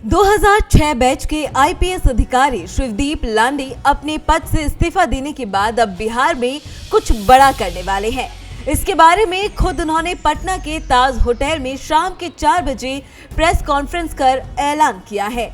2006 batch के IPS अधिकारी शिवदीप लांडे अपने पद से इस्तीफा देने के बाद अब बिहार में कुछ बड़ा करने वाले हैं। इसके बारे में खुद उन्होंने पटना के ताज होटल में शाम के 4 बजे प्रेस कॉन्फ्रेंस कर ऐलान किया है।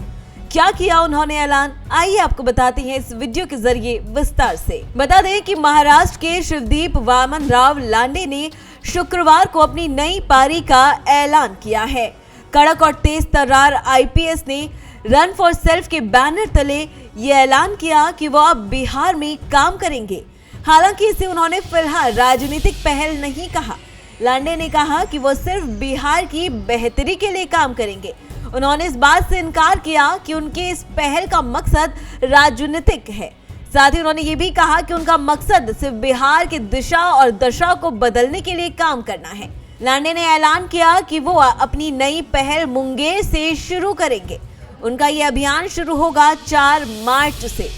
क्या किया उन्होंने ऐलान, आइए आपको बताते हैं इस वीडियो के जरिए विस्तार से। बता दें कि महाराष्ट्र के शिवदीप वामन राव लांडे ने शुक्रवार को अपनी नई पारी का ऐलान किया है। कड़क और तेज तर्रार आईपीएस ने रन फॉर सेल्फ के बैनर तले ये ऐलान किया कि वो अब बिहार में काम करेंगे। हालांकि इसे उन्होंने फिलहाल राजनीतिक पहल नहीं कहा। लांडे ने कहा कि वो सिर्फ बिहार की बेहतरी के लिए काम करेंगे। उन्होंने इस बात से इनकार किया कि उनके इस पहल का मकसद राजनीतिक है। साथ ही उन्होंने ये भी कहा कि उनका मकसद सिर्फ बिहार की दिशा और दशा को बदलने के लिए काम करना है। लांडे ने ऐलान किया कि वो अपनी नई पहल मुंगेर से शुरू करेंगे। उनका ये अभियान शुरू होगा 4 मार्च से।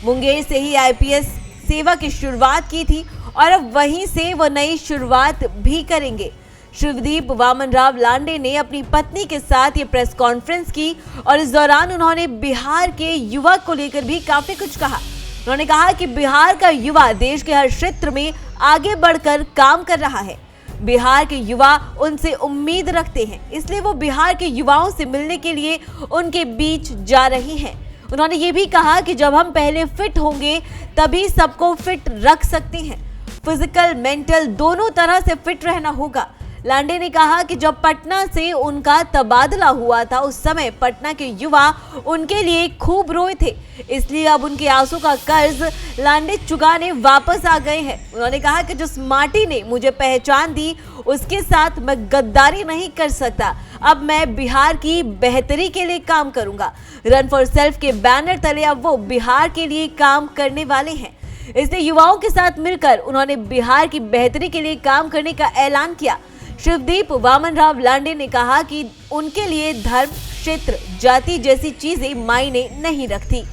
मुंगेर से ही आईपीएस सेवा की शुरुआत की थी और अब वहीं से वो नई शुरुआत भी करेंगे। शिवदीप वामन राव लांडे ने अपनी पत्नी के साथ ये प्रेस कॉन्फ्रेंस की और इस दौरान उन्होंने बिहार के युवा को लेकर भी काफी कुछ कहा। उन्होंने कहा कि बिहार का युवा देश के हर क्षेत्र में आगे बढ़कर काम कर रहा है। बिहार के युवा उनसे उम्मीद रखते हैं, इसलिए वो बिहार के युवाओं से मिलने के लिए उनके बीच जा रही हैं। उन्होंने ये भी कहा कि जब हम पहले फिट होंगे तभी सबको फिट रख सकते हैं। फिजिकल मेंटल दोनों तरह से फिट रहना होगा। लांडे ने कहा कि जब पटना से उनका तबादला हुआ था उस समय पटना के युवा उनके लिए खूब रोए थे, इसलिए अब उनके आंसू का कर्ज लांडे चुकाने वापस आ गए हैं। उन्होंने कहा कि जिस माटी ने मुझे पहचान दी उसके साथ मैं गद्दारी नहीं कर सकता। अब मैं बिहार की बेहतरी के लिए काम करूंगा। रन फॉर सेल्फ के बैनर तले अब वो बिहार के लिए काम करने वाले हैं। इसलिए युवाओं के साथ मिलकर उन्होंने बिहार की बेहतरी के लिए काम करने का ऐलान किया। शिवदीप वामन राव लांडे ने कहा कि उनके लिए धर्म, क्षेत्र, जाति जैसी चीजें मायने नहीं रखती।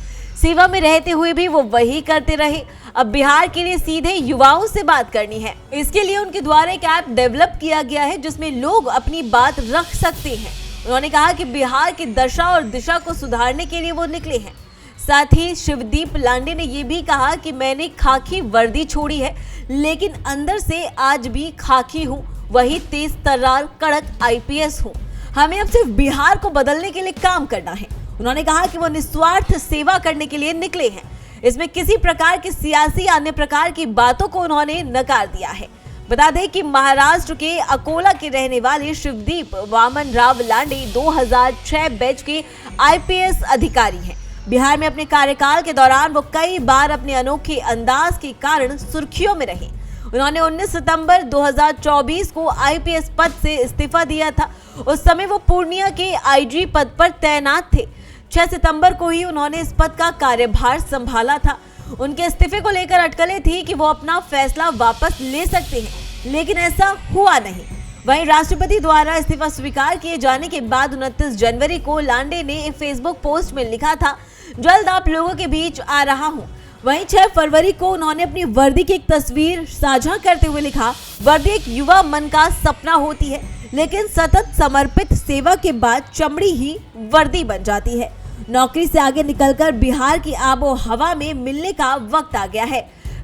सेवा में रहते हुए भी वो वही करते रहे। अब बिहार के लिए सीधे युवाओं से बात करनी है। इसके लिए उनके द्वारा एक ऐप डेवलप किया गया है जिसमें लोग अपनी बात रख सकते हैं। उन्होंने कहा कि बिहार की दशा और दिशा को सुधारने के लिए वो निकले हैं। साथ ही शिवदीप लांडे ने ये भी कहा कि मैंने खाकी वर्दी छोड़ी है, लेकिन अंदर से आज भी खाकी हूँ, वही तेज तर्रार कड़क आईपीएस हूँ। हमें अब सिर्फ बिहार को बदलने के लिए काम करना है। उन्होंने कहा कि वो निस्वार्थ सेवा करने के लिए निकले हैं। इसमें किसी प्रकार की सियासी अन्य प्रकार की बातों को उन्होंने नकार दिया है। बता दें कि महाराष्ट्र के अकोला के रहने वाले शिवदीप वामन राव लांडे 2006 बैच के आईपीएस अधिकारी हैं। बिहार में अपने कार्यकाल के दौरान वो कई बार अपने अनोखे अंदाज के कारण सुर्खियों में रहे। उन्होंने 19 सितंबर 2024 को आईपीएस पद से इस्तीफा दिया था। उस समय वो पूर्णिया के आईजी पद पर तैनात थे। 6 सितंबर को ही उन्होंने इस पद का कार्यभार संभाला था। उनके इस्तीफे को लेकर अटकलें थी कि वो अपना फैसला वापस ले सकते हैं, लेकिन ऐसा हुआ नहीं। वहीं राष्ट्रपति द्वारा इस्तीफा स्वीकार किए जाने के बाद 29 जनवरी को लांडे ने एक फेसबुक पोस्ट में लिखा था, जल्द आप लोगों के बीच आ रहा हूं। वहीं 6 फरवरी को उन्होंने अपनी वर्दी की एक तस्वीर साझा करते हुए लिखा, वर्दी एक युवा मन का सपना होती है, लेकिन सतत समर्पित सेवा के बाद चमड़ी ही वर्दी बन जाती है। नौकरी से आगे निकलकर बिहार की आबो हवा में मिलने का वक्त आ गया है।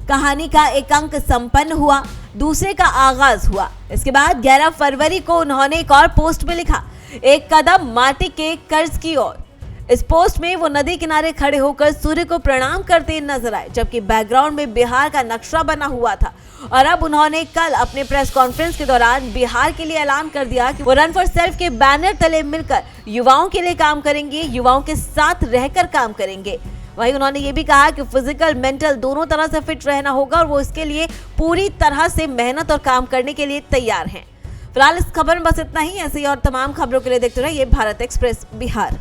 कहानी का एक अंक संपन्न हुआ, दूसरे का आगाज हुआ। इसके बाद 11 फरवरी को उन्होंने एक और पोस्ट में लिखा, एक कदम माटी के कर्ज की ओर। इस पोस्ट में वो नदी किनारे खड़े होकर सूर्य को प्रणाम करते नजर आए, जबकि बैकग्राउंड में बिहार का नक्शा बना हुआ था। और अब उन्होंने कल अपने प्रेस कॉन्फ्रेंस के दौरान बिहार के लिए ऐलान कर दिया कि वो रन फॉर सेल्फ के बैनर तले मिलकर युवाओं के लिए काम करेंगे, युवाओं के साथ रहकर काम करेंगे। वहीं उन्होंने ये भी कहा कि फिजिकल मेंटल दोनों तरह से फिट रहना होगा और वो इसके लिए पूरी तरह से मेहनत और काम करने के लिए तैयार हैं। फिलहाल इस खबर में बस इतना ही। ऐसी और तमाम खबरों के लिए देखते रहिए भारत एक्सप्रेस बिहार।